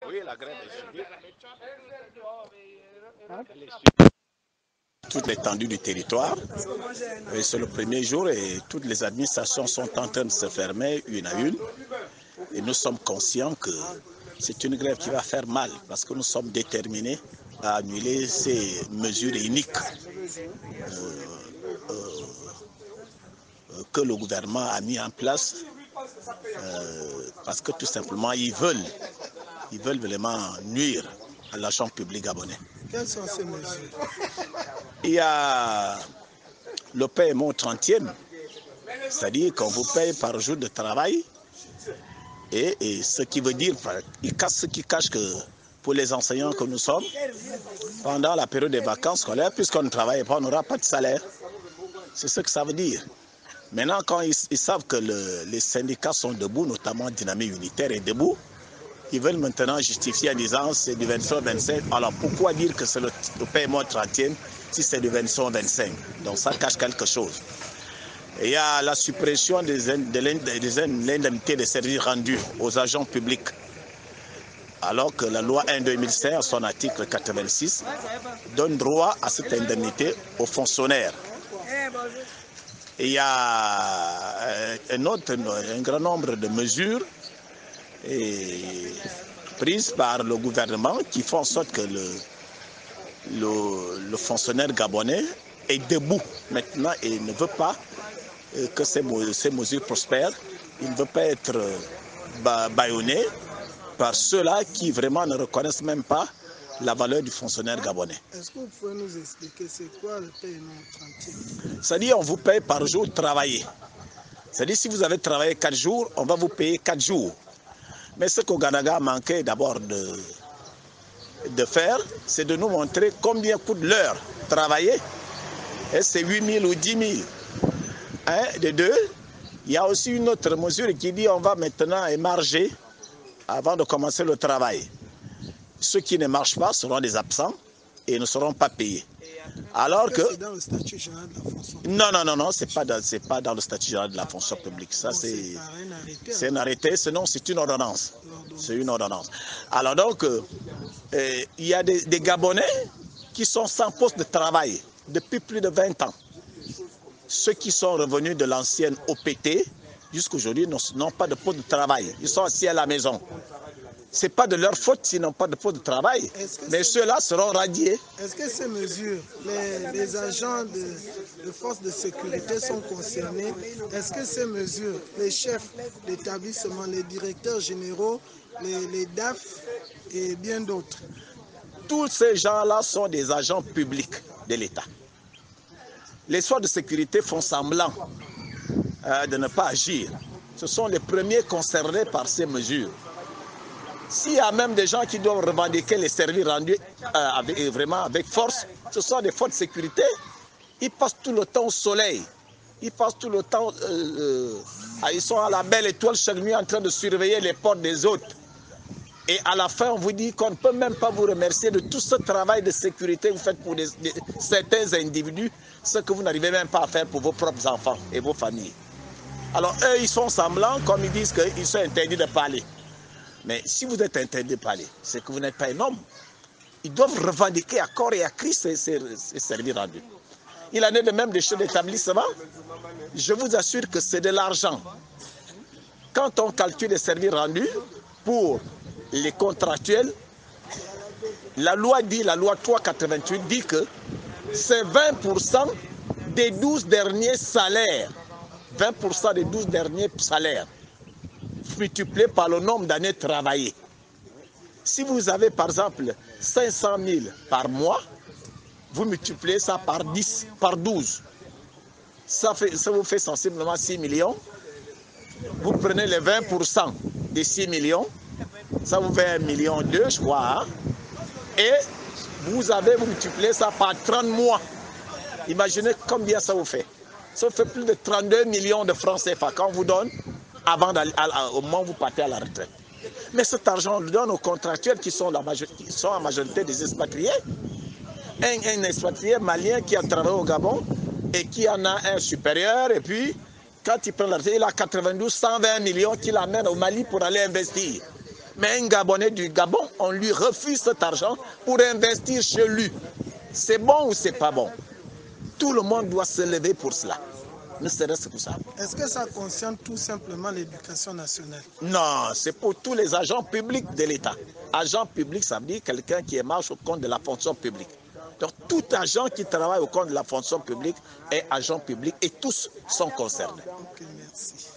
Oui, la grève est suivie. Elle est suivie. Toute l'étendue du territoire. C'est le premier jour et toutes les administrations sont en train de se fermer une à une. Et nous sommes conscients que c'est une grève qui va faire mal parce que nous sommes déterminés à annuler ces mesures iniques que le gouvernement a mis en place parce que tout simplement ils veulent vraiment nuire à l'argent public gabonais. Quelles sont ces mesures? Il y a le paiement au 30e, c'est-à-dire qu'on vous paye par jour de travail, et ce qui veut dire, ce qui cache que pour les enseignants que nous sommes, pendant la période des vacances scolaires, puisqu'on ne travaille pas, on n'aura pas de salaire. C'est ce que ça veut dire. Maintenant, quand ils savent que les syndicats sont debout, notamment Dynamique Unitaire est debout, ils veulent maintenant justifier en disant c'est du 25 au 25. Alors pourquoi dire que c'est le paiement 30e si c'est du 25 au 25? Donc ça cache quelque chose. Et il y a la suppression des indemnités de services rendus aux agents publics. Alors que la loi 1-2005, son article 86, donne droit à cette indemnité aux fonctionnaires. Et il y a un grand nombre de mesures prises par le gouvernement qui font en sorte que le fonctionnaire gabonais est debout maintenant et ne veut pas que ces mesures prospèrent. Il ne veut pas être bâillonné par ceux-là qui vraiment ne reconnaissent même pas la valeur du fonctionnaire gabonais. Est-ce que vous pouvez nous expliquer c'est quoi le paiement 30e? C'est-à-dire on vous paye par jour travaillé. C'est-à-dire si vous avez travaillé 4 jours, on va vous payer 4 jours. Mais ce qu'au Ganaga a manqué d'abord de faire, c'est de nous montrer combien coûte l'heure travaillée. Et c'est 8 000 ou 10 000. De deux, il y a aussi une autre mesure qui dit on va maintenant émarger avant de commencer le travail. Ceux qui ne marchent pas seront des absents et ne seront pas payés. Alors que c'est dans le statut général de la fonction publique. Non, c'est pas dans le statut général de la fonction publique. Ça c'est un arrêté, sinon c'est une ordonnance. C'est une ordonnance. Alors donc, il y a des Gabonais qui sont sans poste de travail depuis plus de 20 ans. Ceux qui sont revenus de l'ancienne OPT, jusqu'aujourd'hui, n'ont pas de poste de travail. Ils sont assis à la maison. Ce n'est pas de leur faute s'ils n'ont pas de poste de travail, mais ceux-là seront radiés. Est-ce que ces mesures, les agents de forces de sécurité sont concernés? Est-ce que ces mesures, les chefs d'établissement, les directeurs généraux, les DAF et bien d'autres? Tous ces gens-là sont des agents publics de l'État. Les forces de sécurité font semblant de ne pas agir. Ce sont les premiers concernés par ces mesures. S'il y a même des gens qui doivent revendiquer les services rendus vraiment avec force, ce sont des forces de sécurité. Ils passent tout le temps au soleil. Ils passent tout le temps, ils sont à la belle étoile chaque nuit en train de surveiller les portes des autres. Et à la fin, on vous dit qu'on ne peut même pas vous remercier de tout ce travail de sécurité que vous faites pour certains individus, ce que vous n'arrivez même pas à faire pour vos propres enfants et vos familles. Alors eux, ils font semblant, comme ils disent qu'ils sont interdits de parler. Mais si vous êtes interdit de parler, c'est que vous n'êtes pas un homme. Ils doivent revendiquer à corps et à cri ces services rendus. Il en est de même des chefs d'établissement. Je vous assure que c'est de l'argent. Quand on calcule les services rendus pour les contractuels, la loi 388 dit que c'est 20% des 12 derniers salaires. 20% des 12 derniers salaires multiplié par le nombre d'années travaillées. Si vous avez par exemple 500 000 par mois, vous multipliez ça par 10, par 12. Ça vous fait sensiblement 6 millions. Vous prenez les 20% des 6 millions, ça vous fait 1,2 million, je crois. Hein? Et vous multiplié ça par 30 mois. Imaginez combien ça vous fait. Ça vous fait plus de 32 millions de francs CFA qu'on vous donne au moment où vous partez à la retraite. Mais cet argent, on le donne aux contractuels qui sont en majorité des expatriés. Un expatrié malien qui a travaillé au Gabon et qui en a un supérieur. Et puis, quand il prend la retraite, il a 120 millions qu'il amène au Mali pour aller investir. Mais un Gabonais du Gabon, on lui refuse cet argent pour investir chez lui. C'est bon ou c'est pas bon? Tout le monde doit se lever pour cela. Ne serait-ce que pour ça. Est-ce que ça concerne tout simplement l'éducation nationale? Non, c'est pour tous les agents publics de l'État. Agent public, ça veut dire quelqu'un qui marche au compte de la fonction publique. Donc tout agent qui travaille au compte de la fonction publique est agent public et tous sont concernés. Ok, merci.